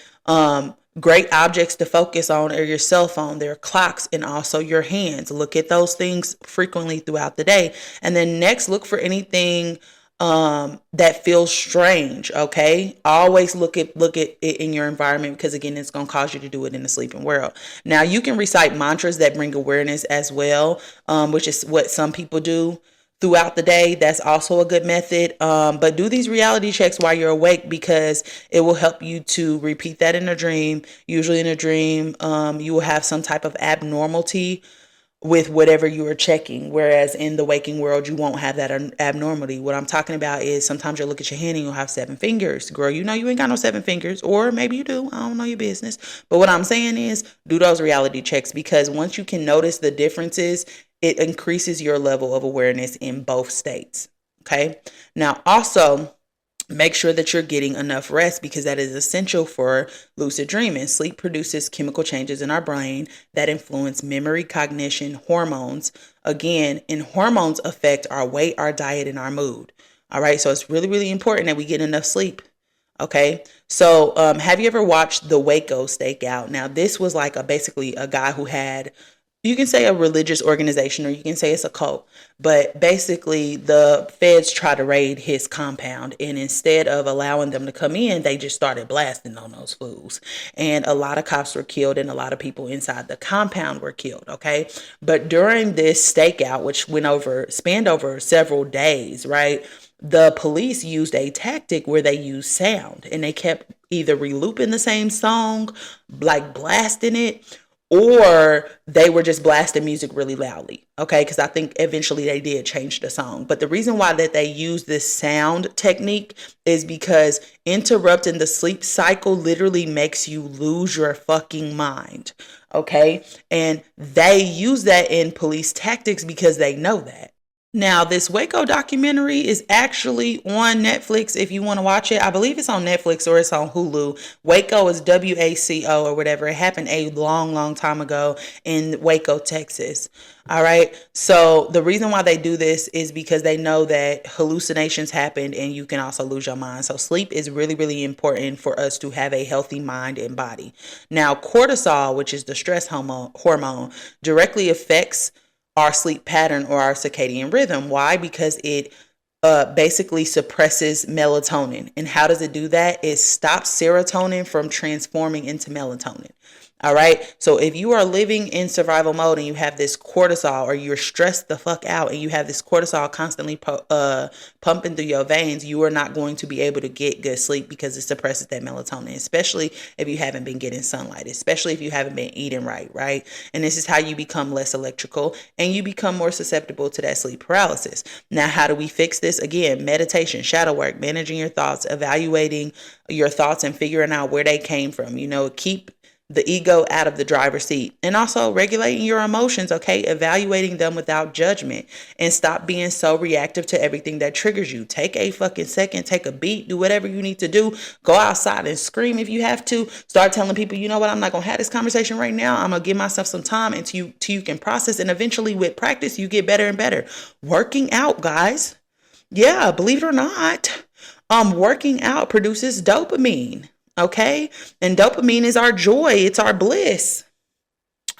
Great objects to focus on are your cell phone, their clocks, and also your hands. Look at those things frequently throughout the day. And then next, look for anything that feels strange. Okay. Always look at it in your environment, because again, it's going to cause you to do it in the sleeping world. Now, you can recite mantras that bring awareness as well, which is what some people do throughout the day. That's also a good method. But do these reality checks while you're awake, because it will help you to repeat that in a dream. Usually in a dream, you will have some type of abnormality with whatever you are checking, whereas in the waking world, you won't have that abnormality. What I'm talking about is sometimes you'll look at your hand and you'll have 7 fingers. Girl, you ain't got no 7 fingers, or maybe you do. I don't know your business. But what I'm saying is do those reality checks, because once you can notice the differences, it increases your level of awareness in both states. Okay. Now, also, make sure that you're getting enough rest, because that is essential for lucid dreaming. Sleep produces chemical changes in our brain that influence memory, cognition, hormones. Again, and hormones affect our weight, our diet, and our mood. All right. So it's really, really important that we get enough sleep. Okay. So have you ever watched the Waco stakeout? Now, this was like basically a guy who had, you can say, a religious organization, or you can say it's a cult. But basically, the feds tried to raid his compound, and instead of allowing them to come in, they just started blasting on those fools. And a lot of cops were killed, and a lot of people inside the compound were killed. Okay. But during this stakeout, which spanned over several days, right, the police used a tactic where they used sound, and they kept either relooping the same song, like blasting it, or they were just blasting music really loudly. Okay. Because I think eventually they did change the song. But the reason why that they use this sound technique is because interrupting the sleep cycle literally makes you lose your fucking mind. Okay. And they use that in police tactics because they know that. Now, this Waco documentary is actually on Netflix if you want to watch it. I believe it's on Netflix or it's on Hulu. Waco is WACO or whatever. It happened a long, long time ago in Waco, Texas. All right. So the reason why they do this is because they know that hallucinations happen and you can also lose your mind. So sleep is really, really important for us to have a healthy mind and body. Now, cortisol, which is the stress hormone, directly affects our sleep pattern or our circadian rhythm. Why? Because it basically suppresses melatonin. And how does it do that? It stops serotonin from transforming into melatonin. All right. So if you are living in survival mode and you have this cortisol, or you're stressed the fuck out and you have this cortisol constantly pumping through your veins, you are not going to be able to get good sleep because it suppresses that melatonin, especially if you haven't been getting sunlight, especially if you haven't been eating right. Right. And this is how you become less electrical and you become more susceptible to that sleep paralysis. Now, how do we fix this? Again, meditation, shadow work, managing your thoughts, evaluating your thoughts and figuring out where they came from. Keep the ego out of the driver's seat. And also regulating your emotions, okay? Evaluating them without judgment, and stop being so reactive to everything that triggers you. Take a fucking second, take a beat, do whatever you need to do. Go outside and scream if you have to. Start telling people, you know what, I'm not going to have this conversation right now. I'm going to give myself some time until you can process. And eventually with practice, you get better and better. Working out, guys. Yeah, believe it or not, working out produces dopamine. Okay. And dopamine is our joy. It's our bliss.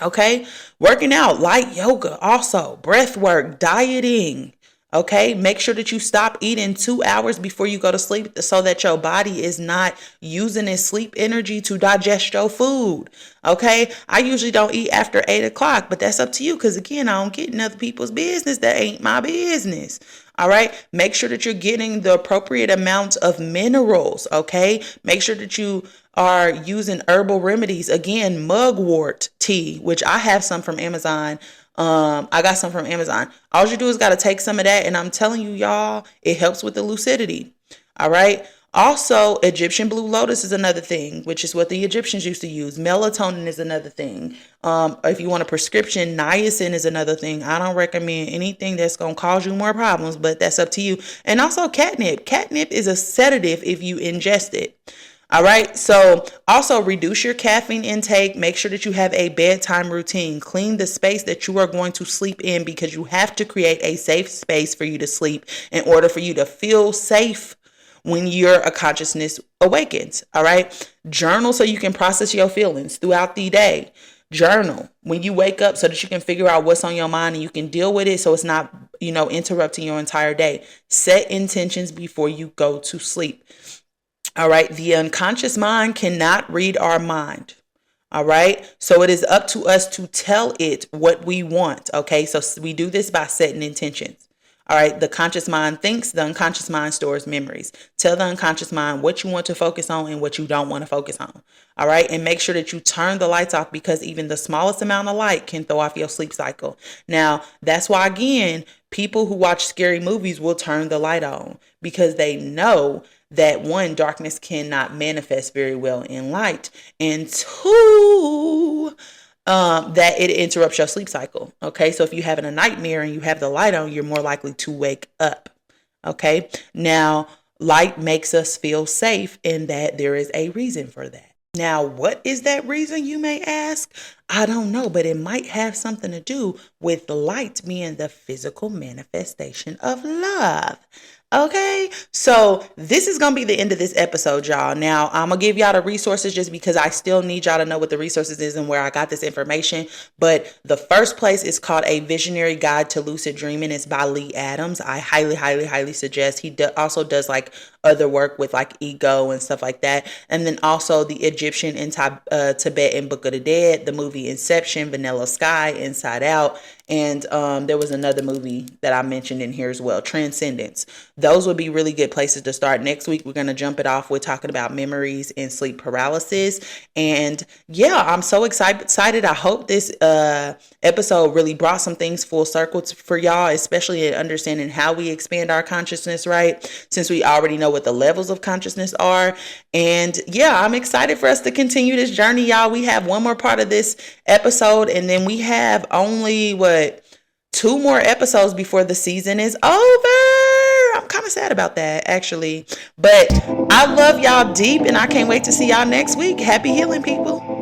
Okay. Working out, light yoga, also breath work, dieting. Okay. Make sure that you stop eating 2 hours before you go to sleep so that your body is not using its sleep energy to digest your food. Okay. I usually don't eat after 8 o'clock, but that's up to you. Cause again, I don't get in other people's business. That ain't my business. All right. Make sure that you're getting the appropriate amounts of minerals. Okay. Make sure that you are using herbal remedies. Again, mugwort tea, which I have some from Amazon. I got some from Amazon. All you do is got to take some of that. And I'm telling you, y'all, it helps with the lucidity. All right. Also, Egyptian blue lotus is another thing, which is what the Egyptians used to use. Melatonin is another thing. If you want a prescription, niacin is another thing. I don't recommend anything that's going to cause you more problems, but that's up to you. And also catnip. Catnip is a sedative if you ingest it. All right. So also reduce your caffeine intake. Make sure that you have a bedtime routine. Clean the space that you are going to sleep in, because you have to create a safe space for you to sleep in order for you to feel safe when your consciousness awakens. All right. Journal so you can process your feelings throughout the day. Journal when you wake up so that you can figure out what's on your mind and you can deal with it so it's not, interrupting your entire day. Set intentions before you go to sleep. All right. The unconscious mind cannot read our mind. All right. So it is up to us to tell it what we want. Okay. So we do this by setting intentions. All right. The conscious mind thinks, the unconscious mind stores memories. Tell the unconscious mind what you want to focus on and what you don't want to focus on. All right. And make sure that you turn the lights off, because even the smallest amount of light can throw off your sleep cycle. Now, that's why, again, people who watch scary movies will turn the light on, because they know that one, darkness cannot manifest very well in light, and two, that it interrupts your sleep cycle. Okay. So if you're having a nightmare and you have the light on, you're more likely to wake up. Okay. Now, light makes us feel safe, and that there is a reason for that. Now, what is that reason, you may ask? I don't know, but it might have something to do with light being the physical manifestation of love. Okay, so this is going to be the end of this episode, y'all. Now, I'm going to give y'all the resources just because I still need y'all to know what the resources is and where I got this information. But the first place is called A Visionary Guide to Lucid Dreaming. It's by Lee Adams. I highly, highly, highly suggest. He also does like other work with like ego and stuff like that. And then also the Egyptian and Tibetan Book of the Dead, the movie Inception, Vanilla Sky, Inside Out. And there was another movie that I mentioned in here as well, Transcendence. Those would be really good places to start. Next week, we're going to jump it off with talking about memories and sleep paralysis. And yeah, I'm so excited. I hope this episode really brought some things full circle for y'all, especially in understanding how we expand our consciousness, right? Since we already know what the levels of consciousness are. And yeah, I'm excited for us to continue this journey, y'all. We have one more part of this episode, and then we have only 2 more episodes before the season is over. I'm kind of sad about that, actually. But I love y'all deep, and I can't wait to see y'all next week. Happy healing, people.